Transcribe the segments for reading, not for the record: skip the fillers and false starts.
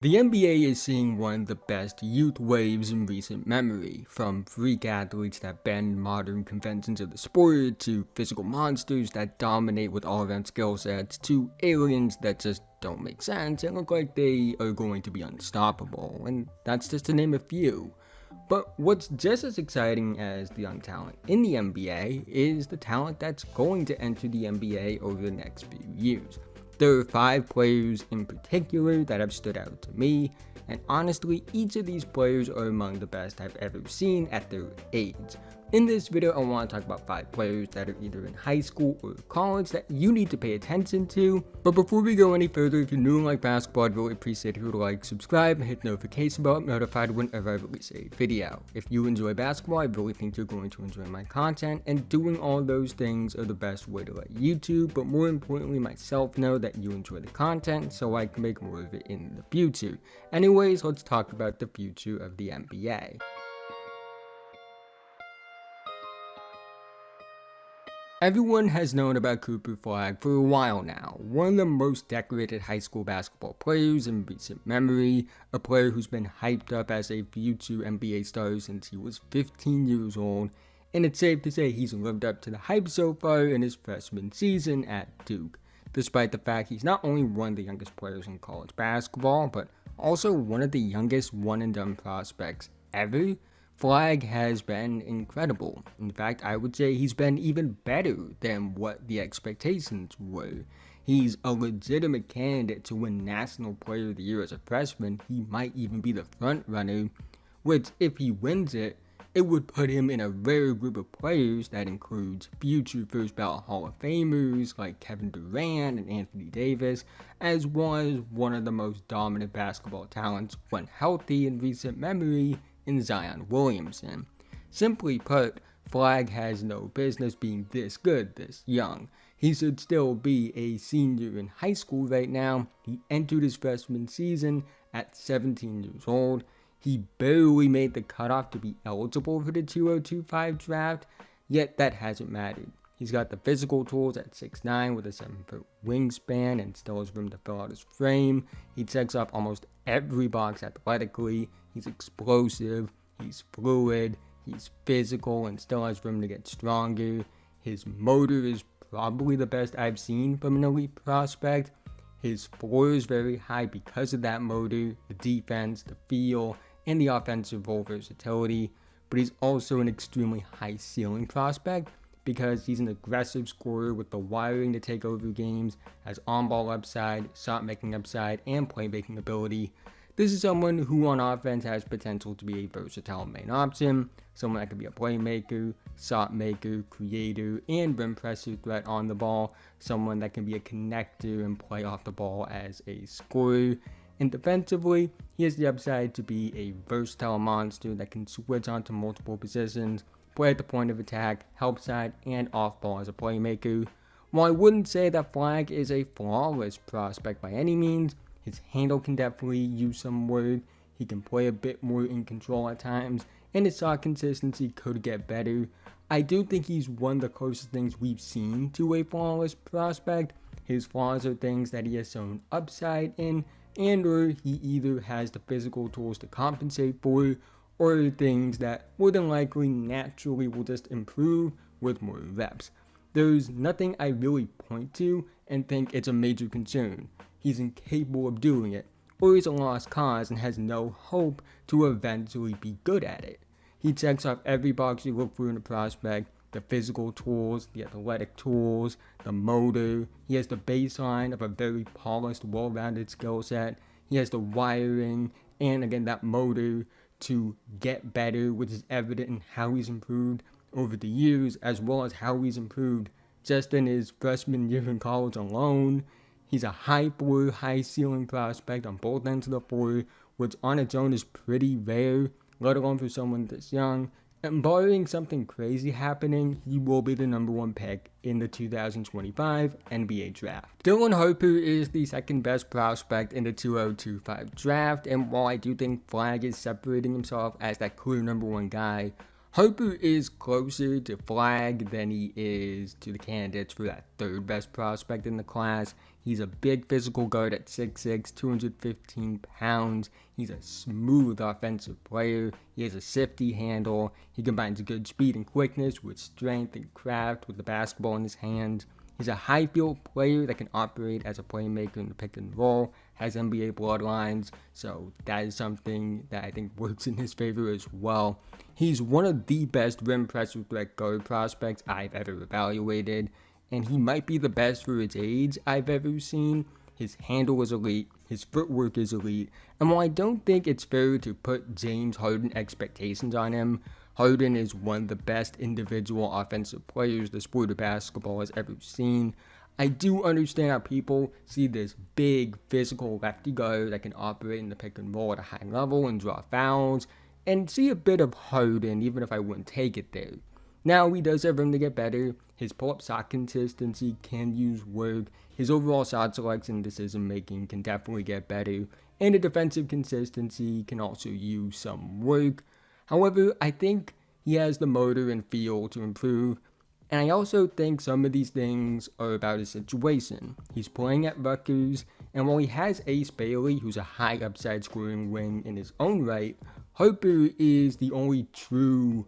The NBA is seeing one of the best youth waves in recent memory, from freak athletes that bend modern conventions of the sport, to physical monsters that dominate with all-around skill sets, to aliens that just don't make sense and look like they are going to be unstoppable, and that's just to name a few. But what's just as exciting as the young talent in the NBA is the talent that's going to enter the NBA over the next few years. There are 5 players in particular that have stood out to me, and honestly, each of these players are among the best I've ever seen at their age. In this video, I want to talk about 5 players that are either in high school or college that you need to pay attention to. But before we go any further, if you're new and like basketball, I'd really appreciate if you would like, subscribe, and hit the notification bell to be notified whenever I release a video. If you enjoy basketball, I really think you're going to enjoy my content, and doing all those things are the best way to let YouTube, but more importantly myself, know that you enjoy the content so I can make more of it in the future. Anyways, let's talk about the future of the NBA. Everyone has known about Cooper Flagg for a while now, one of the most decorated high school basketball players in recent memory, a player who's been hyped up as a future NBA star since he was 15 years old, and it's safe to say he's lived up to the hype so far in his freshman season at Duke, despite the fact he's not only one of the youngest players in college basketball, but also one of the youngest one-and-done prospects ever. Flagg has been incredible. In fact, I would say he's been even better than what the expectations were. He's a legitimate candidate to win National Player of the Year as a freshman. He might even be the front runner, which if he wins it, it would put him in a rare group of players that includes future first ballot Hall of Famers like Kevin Durant and Anthony Davis, as well as one of the most dominant basketball talents when healthy in recent memory in Zion Williamson. Simply put, Flagg has no business being this good this young. He should still be a senior in high school right now. He entered his freshman season at 17 years old. He barely made the cutoff to be eligible for the 2025 draft, yet that hasn't mattered. He's got the physical tools at 6'9" with a 7-foot wingspan and still has room to fill out his frame. He checks off almost every box athletically. He's explosive, he's fluid, he's physical and still has room to get stronger. His motor is probably the best I've seen from an elite prospect. His floor is very high because of that motor, the defense, the feel, and the offensive versatility. But he's also an extremely high ceiling prospect, because he's an aggressive scorer with the wiring to take over games, has on-ball upside, shot-making upside, and playmaking ability. This is someone who on offense has potential to be a versatile main option, someone that can be a playmaker, shot maker, creator, and rim pressure threat on the ball, someone that can be a connector and play off the ball as a scorer. And defensively, he has the upside to be a versatile monster that can switch onto multiple positions, play at the point of attack, help side, and off ball as a playmaker. While I wouldn't say that Flagg is a flawless prospect by any means, his handle can definitely use some work. He can play a bit more in control at times, and his shot consistency could get better. I do think he's one of the closest things we've seen to a flawless prospect. His flaws are things that he has shown upside in, and or he either has the physical tools to compensate for, or things that more than likely naturally will just improve with more reps. There's nothing I really point to and think it's a major concern. He's incapable of doing it, or he's a lost cause and has no hope to eventually be good at it. He checks off every box you look for in a prospect: the physical tools, the athletic tools, the motor. He has the baseline of a very polished, well-rounded skill set. He has the wiring, and again that motor to get better, which is evident in how he's improved over the years, as well as how he's improved just in his freshman year in college alone. He's a high floor, high ceiling prospect on both ends of the floor, which on its own is pretty rare, let alone for someone this young. And barring something crazy happening, he will be the number 1 pick in the 2025 NBA draft. Dylan Harper is the second best prospect in the 2025 draft, and while I do think Flagg is separating himself as that clear number 1 guy, Harper is closer to Flagg than he is to the candidates for that 3rd best prospect in the class. He's a big physical guard at 6'6", 215 pounds. He's a smooth offensive player. He has a safety handle. He combines good speed and quickness with strength and craft with the basketball in his hands. He's a high field player that can operate as a playmaker in the pick and roll, has NBA bloodlines, so that is something that I think works in his favor as well. He's one of the best rim pressure threat guard prospects I've ever evaluated, and he might be the best for his age I've ever seen. His handle is elite, his footwork is elite, and while I don't think it's fair to put James Harden expectations on him, Harden is one of the best individual offensive players the sport of basketball has ever seen. I do understand how people see this big physical lefty guard that can operate in the pick and roll at a high level and draw fouls, and see a bit of Harden even if I wouldn't take it there. Now he does have room to get better. His pull-up shot consistency can use work. His overall shot selection and decision making can definitely get better, and the defensive consistency can also use some work. However, I think he has the motor and feel to improve, and I also think some of these things are about his situation. He's playing at Rutgers, and while he has Ace Bailey, who's a high upside scoring wing in his own right, Harper is the only true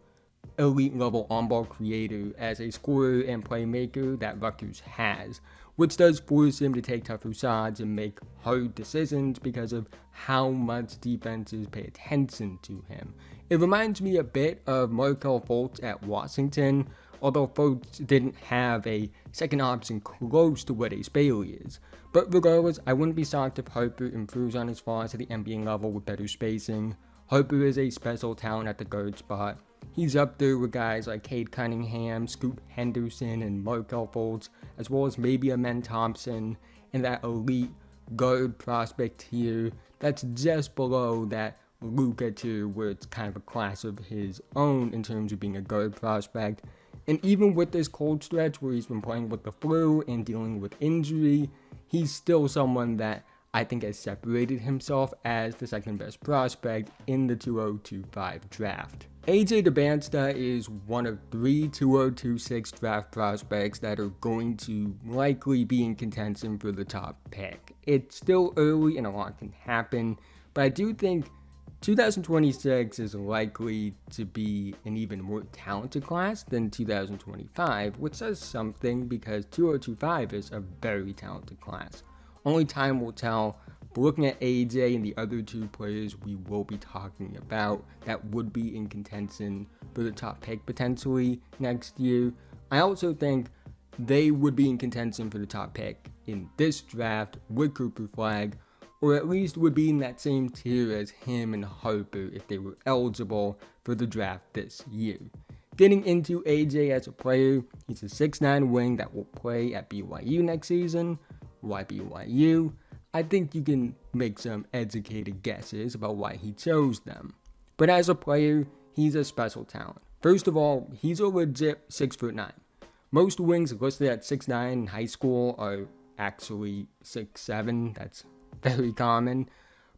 elite level on-ball creator as a scorer and playmaker that Rutgers has, which does force him to take tougher shots and make hard decisions because of how much defenses pay attention to him. It reminds me a bit of Markelle Fultz at Washington, although Fultz didn't have a second option close to what Ace Bailey is. But regardless, I wouldn't be shocked if Harper improves on his flaws at the NBA level with better spacing. Harper is a special talent at the guard spot. He's up there with guys like Cade Cunningham, Scoot Henderson, and Markelle Fultz, as well as maybe Amen Thompson, and that elite guard prospect here that's just below that Luka tier, where it's kind of a class of his own in terms of being a guard prospect. And even with this cold stretch where he's been playing with the flu and dealing with injury, he's still someone that I think has separated himself as the second best prospect in the 2025 draft. AJ Dybansta is one of 3 2026 draft prospects that are going to likely be in contention for the top pick. It's still early and a lot can happen, but I do think 2026 is likely to be an even more talented class than 2025, which says something because 2025 is a very talented class. Only time will tell, but looking at AJ and the other 2 players we will be talking about that would be in contention for the top pick potentially next year, I also think they would be in contention for the top pick in this draft with Cooper Flagg, or at least would be in that same tier as him and Harper if they were eligible for the draft this year. Getting into AJ as a player, he's a 6'9" wing that will play at BYU next season. Why BYU? I think you can make some educated guesses about why he chose them. But as a player, he's a special talent. First of all, he's a legit 6'9". Most wings listed at 6'9" in high school are actually 6'7". That's very common.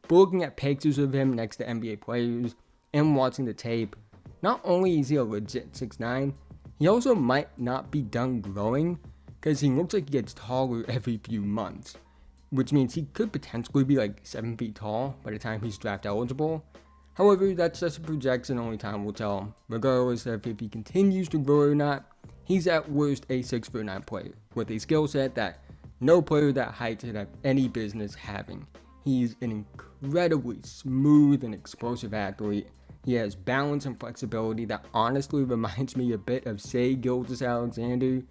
But looking at pictures of him next to NBA players and watching the tape, not only is he a legit 6'9", he also might not be done growing because he looks like he gets taller every few months, which means he could potentially be like 7 feet tall by the time he's draft eligible. However, that's just a projection, only time will tell. Regardless of if he continues to grow or not, he's at worst a 6'9" player with a skill set that no player that height should have any business having. He's an incredibly smooth and explosive athlete. He has balance and flexibility that honestly reminds me a bit of Shai Gilgeous-Alexander,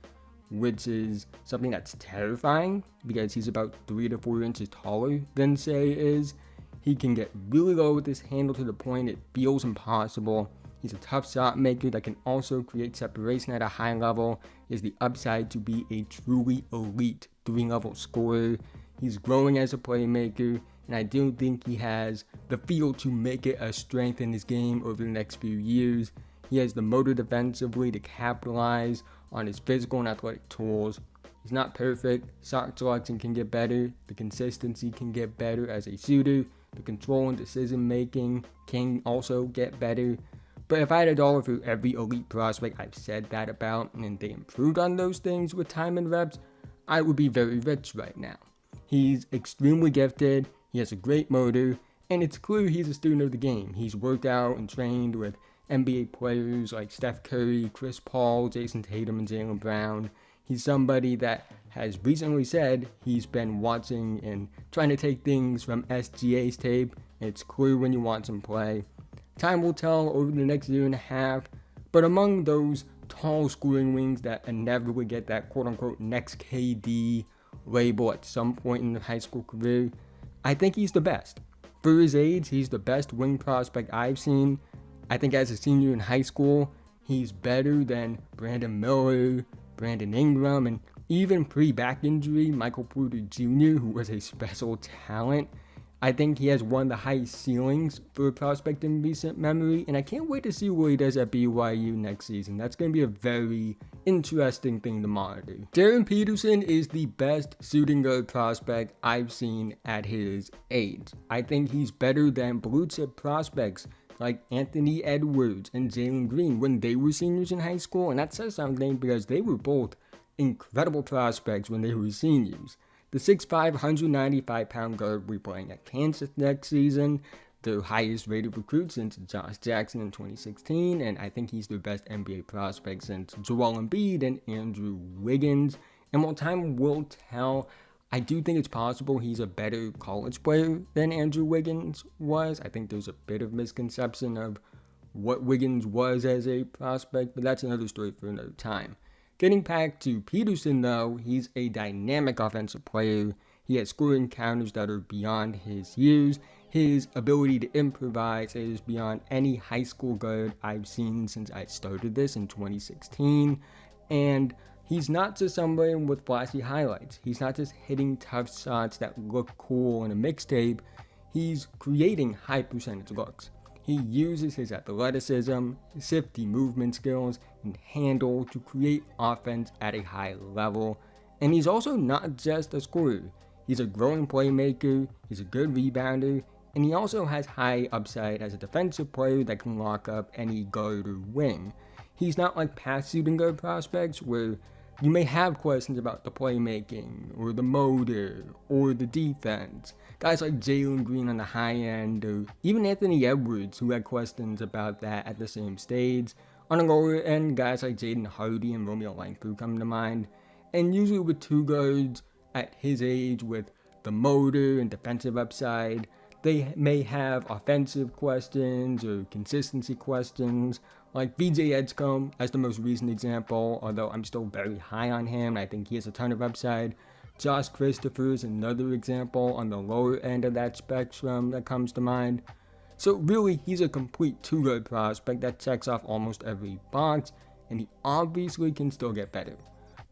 which is something that's terrifying because he's about 3 to 4 inches taller than Shai is. He can get really low with his handle to the point it feels impossible. He's a tough shot maker that can also create separation at a high level. He has the upside to be a truly elite 3-level scorer. He's growing as a playmaker, and I do think he has the feel to make it a strength in his game over the next few years. He has the motor defensively to capitalize on his physical and athletic tools. He's not perfect. Shot selection can get better. The consistency can get better as a shooter. The control and decision making can also get better. But if I had $1 for every elite prospect I've said that about, and they improved on those things with time and reps, I would be very rich right now. He's extremely gifted, he has a great motor, and it's clear he's a student of the game. He's worked out and trained with NBA players like Steph Curry, Chris Paul, Jason Tatum, and Jaylen Brown. He's somebody that has recently said he's been watching and trying to take things from SGA's tape. It's clear when you watch him play. Time will tell over the next year and a half, but among those tall scoring wings that inevitably get that quote-unquote next KD label at some point in their high school career, I think he's the best. For his age, he's the best wing prospect I've seen. I think as a senior in high school, he's better than Brandon Miller, Brandon Ingram, and even pre-back injury, Michael Porter Jr., who was a special talent. I think he has one of the highest ceilings for a prospect in recent memory, and I can't wait to see what he does at BYU next season. That's going to be a very interesting thing to monitor. Darryn Peterson is the best shooting guard prospect I've seen at his age. I think he's better than blue chip prospects like Anthony Edwards and Jalen Green when they were seniors in high school, and that says something because they were both incredible prospects when they were seniors. The 6'5", 195-pound guard will be playing at Kansas next season, their highest rated recruit since Josh Jackson in 2016, and I think he's their best NBA prospect since Joel Embiid and Andrew Wiggins. And while time will tell, I do think it's possible he's a better college player than Andrew Wiggins was. I think there's a bit of misconception of what Wiggins was as a prospect, but that's another story for another time. Getting back to Peterson though, he's a dynamic offensive player. He has scoring counters that are beyond his years. His ability to improvise is beyond any high school guard I've seen since I started this in 2016. And he's not just somebody with flashy highlights. He's not just hitting tough shots that look cool in a mixtape. He's creating high percentage looks. He uses his athleticism, shifty movement skills, and handle to create offense at a high level. And he's also not just a scorer. He's a growing playmaker, he's a good rebounder, and he also has high upside as a defensive player that can lock up any guard or wing. He's not like past shooting guard prospects where you may have questions about the playmaking, or the motor, or the defense. Guys like Jalen Green on the high end, or even Anthony Edwards, who had questions about that at the same stage. On the lower end, guys like Jaden Hardy and Romeo Langford come to mind. And usually with two guards at his age with the motor and defensive upside, they may have offensive questions or consistency questions, like VJ Edgecombe as the most recent example, although I'm still very high on him. I think he has a ton of upside. Josh Christopher is another example on the lower end of that spectrum that comes to mind. So really, he's a complete two-guard prospect that checks off almost every box, and he obviously can still get better.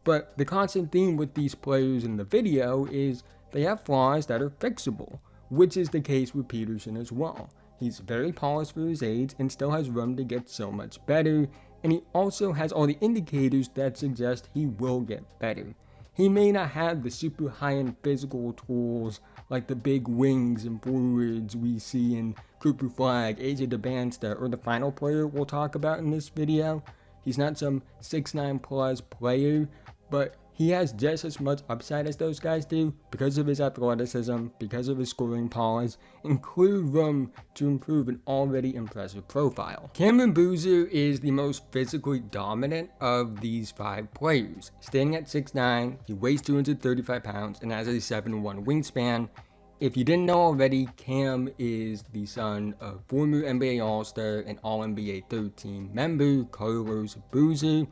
But the constant theme with these players in the video is they have flaws that are fixable, which is the case with Peterson as well. He's very polished for his age and still has room to get so much better, and he also has all the indicators that suggest he will get better. He may not have the super high-end physical tools like the big wings and forwards we see in Cooper Flagg, Dybansta, or the final player we'll talk about in this video. He's not some 6'9 plus player, but he has just as much upside as those guys do because of his athleticism, because of his scoring polish, and clear room to improve an already impressive profile. Cameron Boozer is the most physically dominant of these five players. Standing at 6'9", he weighs 235 pounds and has a 7'1" wingspan. If you didn't know already, Cam is the son of former NBA All-Star and All-NBA third-team member Carlos Boozer.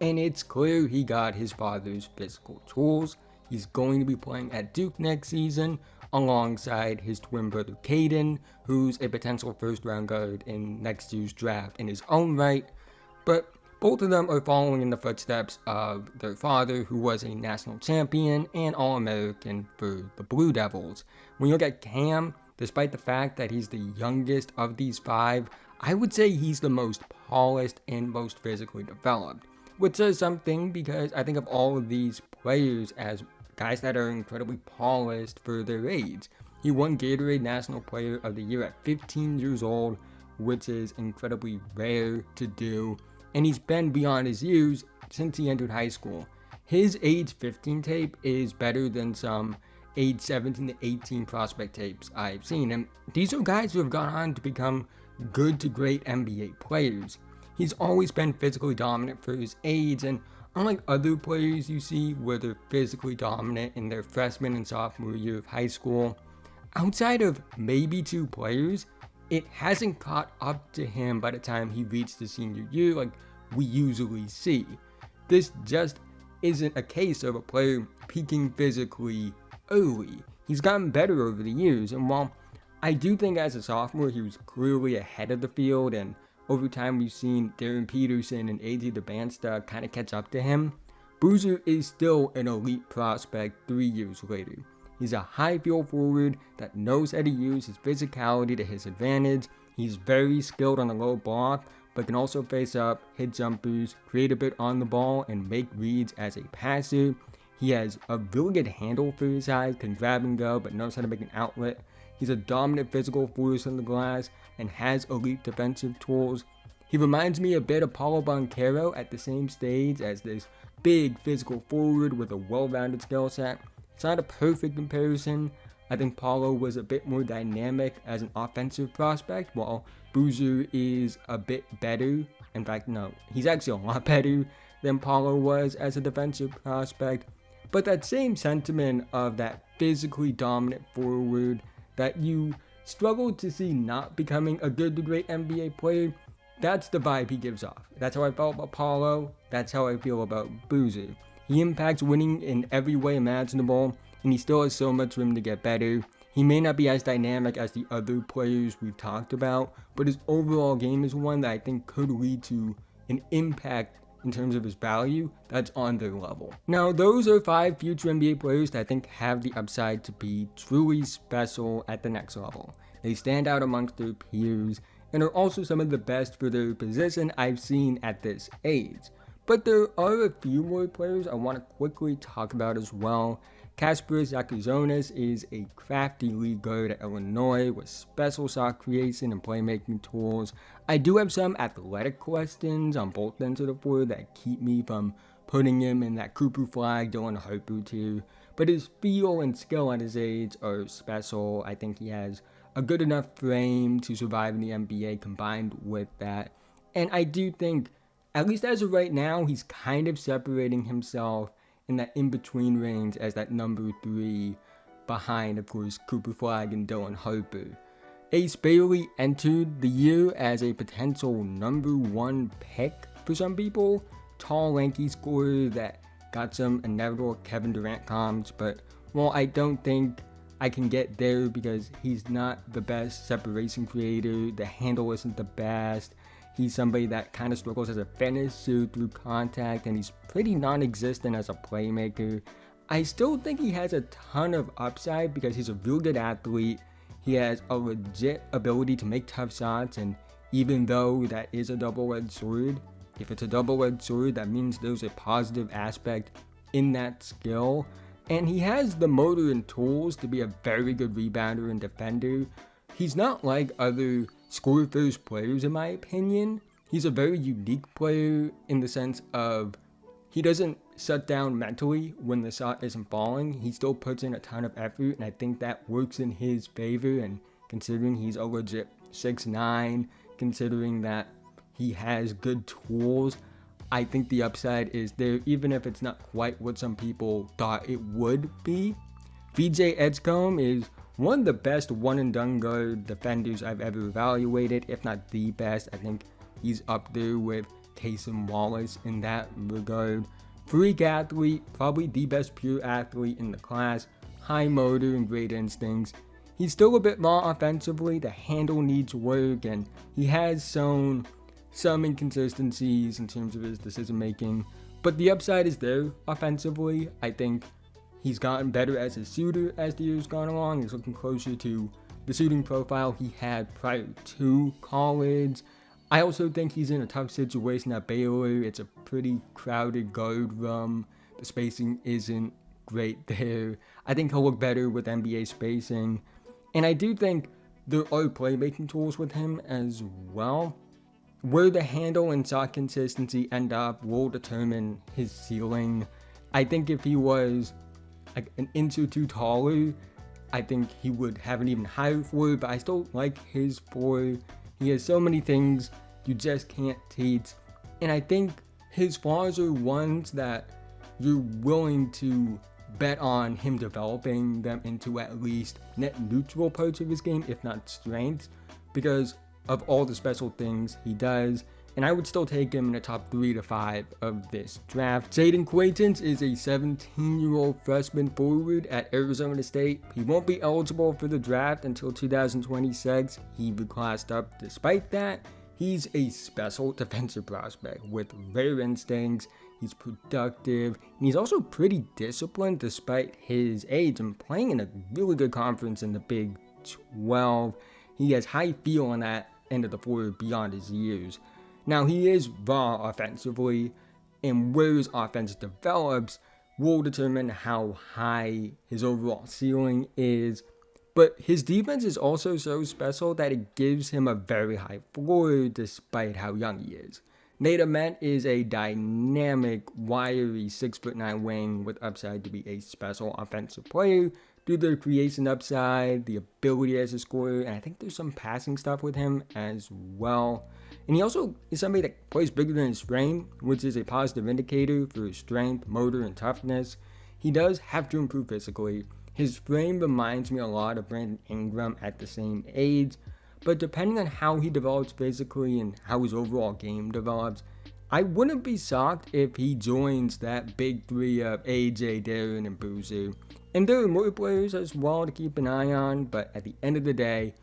And it's clear he got his father's physical tools. He's going to be playing at Duke next season alongside his twin brother Caden, who's a potential first-round guard in next year's draft in his own right. But both of them are following in the footsteps of their father, who was a national champion and All-American for the Blue Devils. When you look at Cam, despite the fact that he's the youngest of these five, I would say he's the most polished and most physically developed. Which says something because I think of all of these players as guys that are incredibly polished for their age. He won Gatorade National Player of the Year at 15 years old, which is incredibly rare to do, and he's been beyond his years since he entered high school. His age 15 tape is better than some age 17 to 18 prospect tapes I've seen, and these are guys who have gone on to become good to great NBA players. He's always been physically dominant for his age, and unlike other players you see where they're physically dominant in their freshman and sophomore year of high school, outside of maybe 2 players, it hasn't caught up to him by the time he reached the senior year like we usually see. This just isn't a case of a player peaking physically early. He's gotten better over the years, and while I do think as a sophomore he was clearly ahead of the field, and over time we've seen Darryn Peterson and Dybansta kind of catch up to him, Boozer is still an elite prospect 3 years later. He's a high field forward that knows how to use his physicality to his advantage. He's very skilled on the low block, but can also face up, hit jumpers, create a bit on the ball, and make reads as a passer. He has a really good handle for his size, can grab and go, but knows how to make an outlet. He's a dominant physical force on the glass and has elite defensive tools. He reminds me a bit of Paulo Banchero at the same stage as this big physical forward with a well-rounded skill set. It's not a perfect comparison. I think Paulo was a bit more dynamic as an offensive prospect, while Boozer is a bit better. In fact, no, he's actually a lot better than Paulo was as a defensive prospect. But that same sentiment of that physically dominant forward that you struggled to see not becoming a good to great NBA player, that's the vibe he gives off. That's how I felt about Paulo. That's how I feel about Boozer. He impacts winning in every way imaginable, and he still has so much room to get better. He may not be as dynamic as the other players we've talked about, but his overall game is one that I think could lead to an impact in terms of his value that's on their level. Now, those are 5 future NBA players that I think have the upside to be truly special at the next level. They stand out amongst their peers and are also some of the best for their position I've seen at this age. But there are a few more players I want to quickly talk about as well. Kasper Zakuzonis is a crafty lead guard at Illinois with special shot creation and playmaking tools. I do have some athletic questions on both ends of the floor that keep me from putting him in that Cooper Flagg, Dylan Harper tier, but his feel and skill at his age are special. I think he has a good enough frame to survive in the NBA combined with that. And I do think, at least as of right now, he's kind of separating himself in that in-between range as that number 3 behind, of course, Cooper Flagg and Dylan Harper. Ace Bailey entered the year as a potential number 1 pick for some people. Tall, lanky scorer that got some inevitable Kevin Durant comps, but while I don't think I can get there because he's not the best separation creator, the handle isn't the best, he's somebody that kind of struggles as a finisher through contact, and he's pretty non-existent as a playmaker. I still think he has a ton of upside because he's a real good athlete. He has a legit ability to make tough shots, and even though that is a double-edged sword, if it's a double-edged sword, that means there's a positive aspect in that skill. And he has the motor and tools to be a very good rebounder and defender. He's not like other score-first players in my opinion. He's a very unique player in the sense of he doesn't shut down mentally when the shot isn't falling. He still puts in a ton of effort, and I think that works in his favor. And considering he's a legit 6'9", considering that he has good tools, I think the upside is there, even if it's not quite what some people thought it would be. VJ Edgecombe is one of the best one-and-done guard defenders I've ever evaluated, if not the best. I think he's up there with Taysom Wallace in that regard. Freak athlete, probably the best pure athlete in the class. High motor and great instincts. He's still a bit raw offensively. The handle needs work, and he has shown some inconsistencies in terms of his decision making, but the upside is there offensively. I think he's gotten better as a shooter as the years gone along. He's looking closer to the shooting profile he had prior to college. I also think he's in a tough situation at Baylor. It's a pretty crowded guard room. The spacing isn't great there. I think he'll look better with NBA spacing, and I do think there are playmaking tools with him as well. Where the handle and shot consistency end up will determine his ceiling. I think if he was like an inch or two taller, I think he would have an even higher floor, but I still like his floor. He has so many things you just can't teach, and I think his flaws are ones that you're willing to bet on him developing them into at least net neutral parts of his game, if not strengths, because of all the special things he does. And I would still take him in the top 3 to 5 of this draft. Jaden Quaintance is a 17-year-old freshman forward at Arizona State. He won't be eligible for the draft until 2026. He reclassed up. Despite that, he's a special defensive prospect with rare instincts. He's productive, and he's also pretty disciplined despite his age and playing in a really good conference in the Big 12. He has high feel on that end of the floor beyond his years. Now, he is raw offensively, and where his offense develops will determine how high his overall ceiling is. But his defense is also so special that it gives him a very high floor despite how young he is. Nate Ament is a dynamic, wiry 6'9" wing with upside to be a special offensive player due to the creation upside, the ability as a scorer, and I think there's some passing stuff with him as well. And he also is somebody that plays bigger than his frame, which is a positive indicator for his strength, motor, and toughness. He does have to improve physically. His frame reminds me a lot of Brandon Ingram at the same age, but depending on how he develops physically and how his overall game develops, I wouldn't be shocked if he joins that big three of AJ, Darryn, and Boozer. And there are more players as well to keep an eye on, but at the end of the day,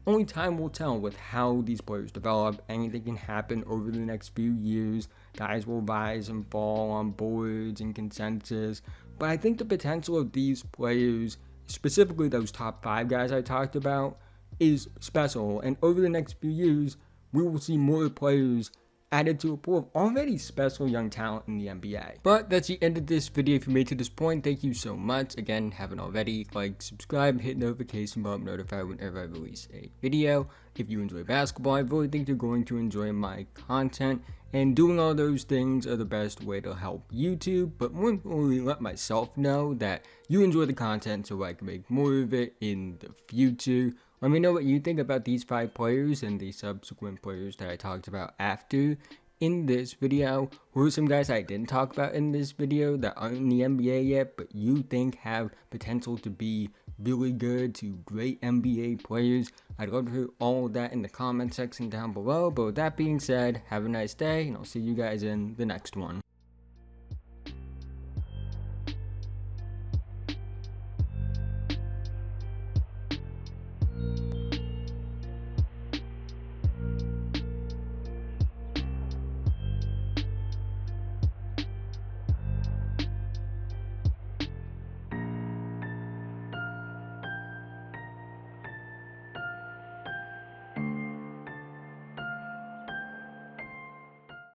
only time will tell with how these players develop. Anything can happen over the next few years. Guys will rise and fall on boards and consensus, but I think the potential of these players, specifically those top 5 guys I talked about, is special, and over the next few years, we will see more players added to a pool of already special young talent in the NBA. But that's the end of this video. If you made it to this point, thank you so much. Again, haven't already, like, subscribe, hit notification bell, notified whenever I release a video. If you enjoy basketball, I really think you're going to enjoy my content, and doing all those things are the best way to help YouTube, but more importantly, let myself know that you enjoy the content so I can make more of it in the future. Let me know what you think about these 5 players and the subsequent players that I talked about after in this video. Who are some guys I didn't talk about in this video that aren't in the NBA yet, but you think have potential to be really good to great NBA players? I'd love to hear all of that in the comment section down below. But with that being said, have a nice day, and I'll see you guys in the next one.